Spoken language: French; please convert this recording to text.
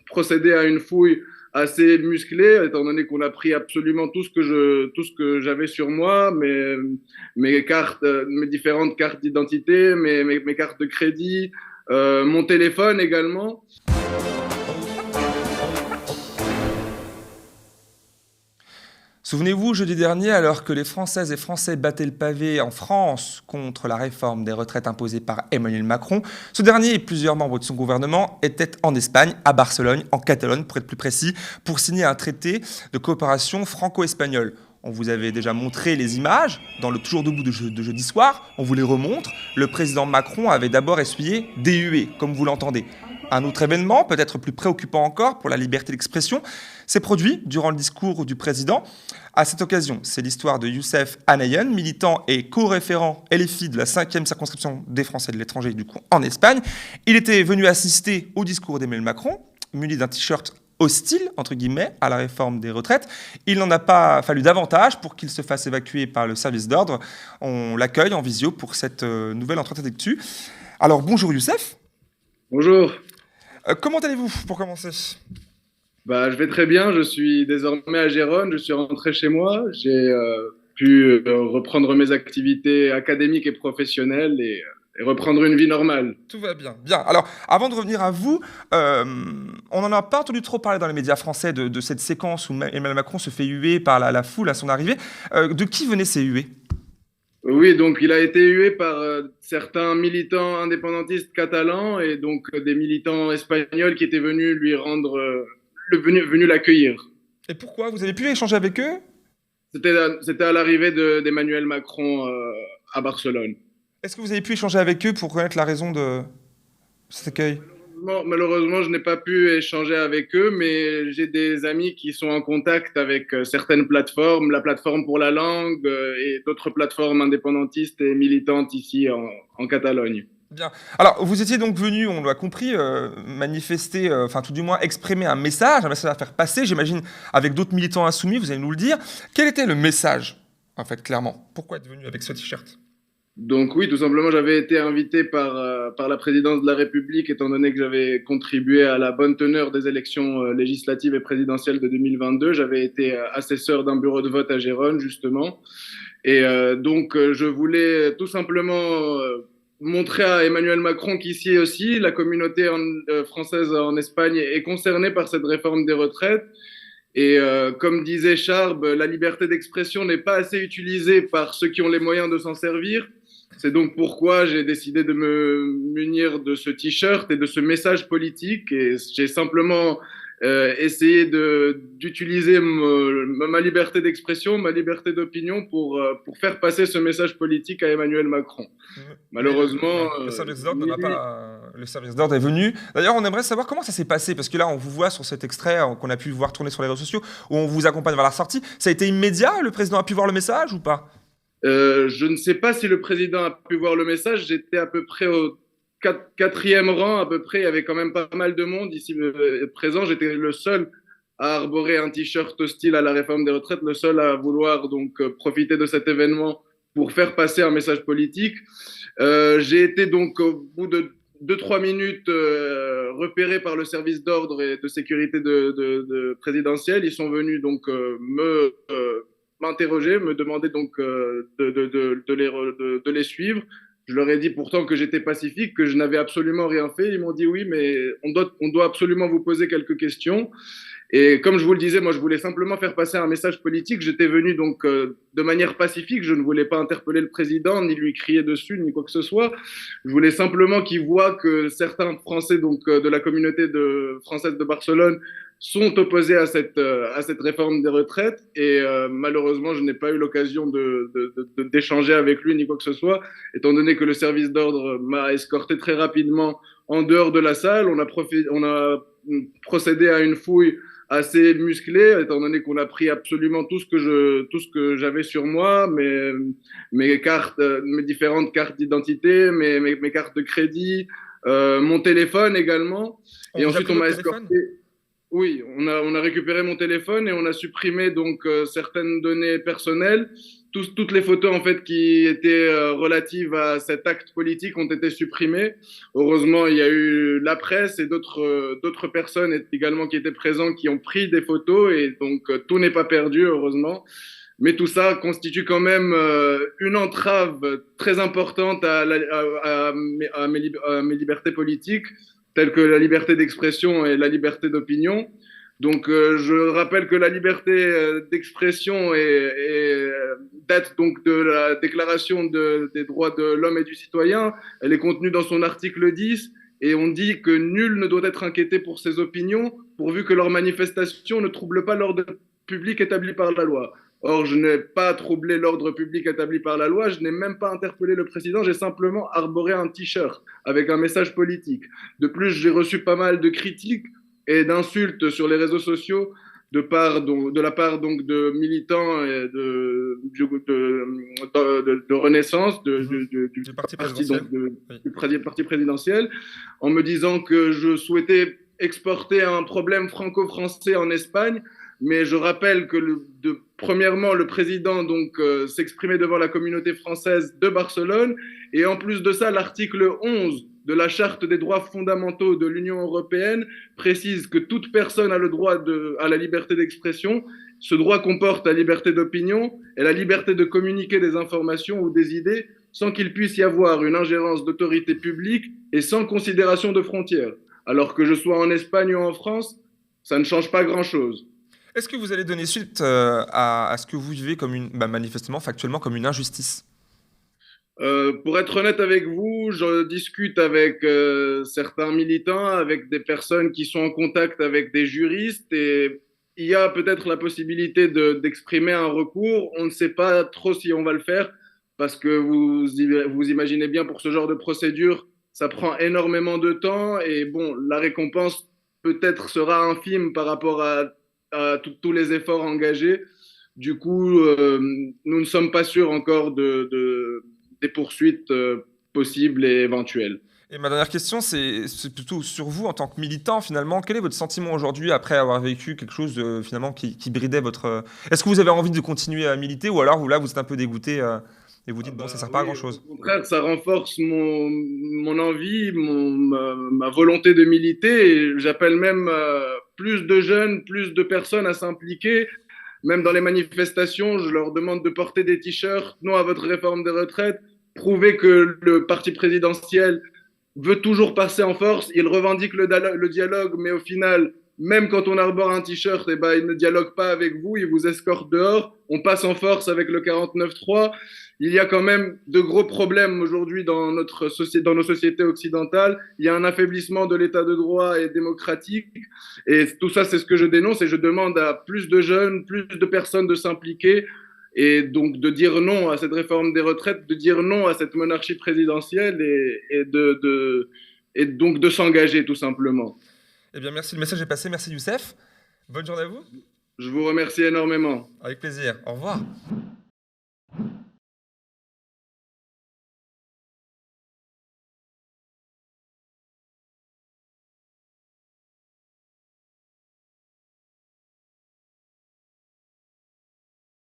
procédé à une fouille assez musclée, étant donné qu'on a pris absolument tout ce que j'avais sur moi, mes cartes, mes différentes cartes d'identité, mes cartes de crédit, mon téléphone également. Souvenez-vous, jeudi dernier, alors que les Françaises et Français battaient le pavé en France contre la réforme des retraites imposée par Emmanuel Macron, ce dernier et plusieurs membres de son gouvernement étaient en Espagne, à Barcelone, en Catalogne pour être plus précis, pour signer un traité de coopération franco-espagnole. On vous avait déjà montré les images dans le Toujours debout de jeudi soir, on vous les remontre. Le président Macron avait d'abord essuyé des huées, comme vous l'entendez. Un autre événement, peut-être plus préoccupant encore pour la liberté d'expression, s'est produit durant le discours du président. À cette occasion, c'est l'histoire de Youssef Anayen, militant et co-référent LFI de la 5e circonscription des Français de l'étranger, du coup en Espagne. Il était venu assister au discours d'Emmanuel Macron, muni d'un t-shirt hostile, entre guillemets, à la réforme des retraites. Il n'en a pas fallu davantage pour qu'il se fasse évacuer par le service d'ordre. On l'accueille en visio pour cette nouvelle entretien d'actu. Alors bonjour Youssef. Bonjour. Comment allez-vous pour commencer? Bah, je vais très bien, je suis désormais à Gérone, je suis rentré chez moi, j'ai pu reprendre mes activités académiques et professionnelles et reprendre une vie normale. Tout va bien. Bien. Alors, avant de revenir à vous, on n'en a pas entendu trop parler dans les médias français de cette séquence où Emmanuel Macron se fait huer par la foule à son arrivée. De qui venaient ces huées? Oui, donc il a été hué par certains militants indépendantistes catalans et donc des militants espagnols qui étaient venus lui rendre, venus l'accueillir. Et pourquoi? Vous avez pu échanger avec eux? C'était à l'arrivée d'Emmanuel Macron à Barcelone. Est-ce que vous avez pu échanger avec eux pour connaître la raison de cet accueil? Malheureusement, je n'ai pas pu échanger avec eux, mais j'ai des amis qui sont en contact avec certaines plateformes, la plateforme pour la langue et d'autres plateformes indépendantistes et militantes ici en Catalogne. Bien. Alors, vous étiez donc venu, on l'a compris, manifester, enfin tout du moins exprimer un message à faire passer, j'imagine, avec d'autres militants insoumis, vous allez nous le dire. Quel était le message, en fait, clairement? Pourquoi être venu avec ce t-shirt? Donc oui, tout simplement, j'avais été invité par la présidence de la République, étant donné que j'avais contribué à la bonne teneur des élections législatives et présidentielles de 2022. J'avais été assesseur d'un bureau de vote à Gérone, justement. Et je voulais tout simplement montrer à Emmanuel Macron qu'ici aussi, la communauté française en Espagne est concernée par cette réforme des retraites. Et comme disait Charb, la liberté d'expression n'est pas assez utilisée par ceux qui ont les moyens de s'en servir. C'est donc pourquoi j'ai décidé de me munir de ce t-shirt et de ce message politique. Et j'ai simplement essayé d'utiliser ma liberté d'expression, ma liberté d'opinion pour faire passer ce message politique à Emmanuel Macron. Malheureusement, le service d'ordre n'a pas. Le service d'ordre est venu. D'ailleurs, on aimerait savoir comment ça s'est passé, parce que là, on vous voit sur cet extrait qu'on a pu voir tourner sur les réseaux sociaux, où on vous accompagne vers la sortie. Ça a été immédiat? Le président a pu voir le message ou pas? Je ne sais pas si le président a pu voir le message. J'étais à peu près au quatrième rang, à peu près. Il y avait quand même pas mal de monde ici présent. J'étais le seul à arborer un t-shirt hostile à la réforme des retraites, le seul à vouloir donc profiter de cet événement pour faire passer un message politique. J'ai été donc au bout de 2-3 minutes repéré par le service d'ordre et de sécurité de présidentielle. Ils sont venus donc m'interroger, me demander donc de les suivre. Je leur ai dit pourtant que j'étais pacifique, que je n'avais absolument rien fait. Ils m'ont dit oui, mais on doit absolument vous poser quelques questions. Et comme je vous le disais, moi, je voulais simplement faire passer un message politique. J'étais venu donc de manière pacifique. Je ne voulais pas interpeller le président, ni lui crier dessus, ni quoi que ce soit. Je voulais simplement qu'il voit que certains Français donc de la communauté française de Barcelone sont opposés à cette réforme des retraites. Et malheureusement, je n'ai pas eu l'occasion d'échanger avec lui, ni quoi que ce soit, étant donné que le service d'ordre m'a escorté très rapidement en dehors de la salle. On a procédé à une fouille assez musclé, étant donné qu'on a pris absolument tout ce que j'avais sur moi, mes cartes, mes différentes cartes d'identité, mes cartes de crédit, mon téléphone également. Et ensuite, on m'a escorté. Oui, on a récupéré mon téléphone et on a supprimé donc certaines données personnelles. toutes les photos en fait qui étaient relatives à cet acte politique ont été supprimées. Heureusement, il y a eu la presse et d'autres personnes également qui étaient présentes qui ont pris des photos et donc tout n'est pas perdu, heureusement. Mais tout ça constitue quand même une entrave très importante à mes libertés politiques, telles que la liberté d'expression et la liberté d'opinion. Donc, je rappelle que la liberté d'expression date donc de la Déclaration des droits de l'homme et du citoyen. Elle est contenue dans son article 10 et on dit que nul ne doit être inquiété pour ses opinions pourvu que leurs manifestations ne troublent pas l'ordre public établi par la loi. Or, je n'ai pas troublé l'ordre public établi par la loi, je n'ai même pas interpellé le président, j'ai simplement arboré un t-shirt avec un message politique. De plus, j'ai reçu pas mal de critiques et d'insultes sur les réseaux sociaux de la part donc de militants et de Renaissance, du parti présidentiel. Du parti présidentiel, en me disant que je souhaitais exporter un problème franco-français en Espagne. Mais je rappelle que premièrement, le président s'exprimait devant la communauté française de Barcelone. Et en plus de ça, l'article 11 de la Charte des droits fondamentaux de l'Union européenne précise que toute personne a le droit à la liberté d'expression. Ce droit comporte la liberté d'opinion et la liberté de communiquer des informations ou des idées sans qu'il puisse y avoir une ingérence d'autorité publique et sans considération de frontières. Alors que je sois en Espagne ou en France, ça ne change pas grand-chose. Est-ce que vous allez donner suite à ce que vous vivez manifestement, factuellement, comme une injustice ? Pour être honnête avec vous, je discute avec certains militants, avec des personnes qui sont en contact avec des juristes et il y a peut-être la possibilité d'exprimer un recours. On ne sait pas trop si on va le faire parce que vous imaginez bien pour ce genre de procédure, ça prend énormément de temps et bon, la récompense peut-être sera infime par rapport à tous les efforts engagés. Du coup, nous ne sommes pas sûrs encore des poursuites possibles et éventuelles. Et ma dernière question, c'est plutôt sur vous en tant que militant, finalement. Quel est votre sentiment aujourd'hui après avoir vécu quelque chose finalement qui bridait votre... Est-ce que vous avez envie de continuer à militer ou alors vous êtes un peu dégoûté et vous dites, bon, ça ne sert pas à grand-chose? Au contraire, ça renforce mon envie, ma volonté de militer. Et j'appelle même plus de jeunes, plus de personnes à s'impliquer. Même dans les manifestations, je leur demande de porter des t-shirts, non à votre réforme des retraites, prouver que le parti présidentiel veut toujours passer en force. Il revendique le dialogue, mais au final, même quand on arbore un t-shirt, il ne dialogue pas avec vous, il vous escorte dehors. On passe en force avec le 49.3. Il y a quand même de gros problèmes aujourd'hui dans nos sociétés occidentales. Il y a un affaiblissement de l'état de droit et démocratique. Et tout ça, c'est ce que je dénonce et je demande à plus de jeunes, plus de personnes de s'impliquer et donc de dire non à cette réforme des retraites, de dire non à cette monarchie présidentielle et donc de s'engager tout simplement. Eh bien, merci. Le message est passé. Merci Youssef. Bonne journée à vous. Je vous remercie énormément. Avec plaisir. Au revoir.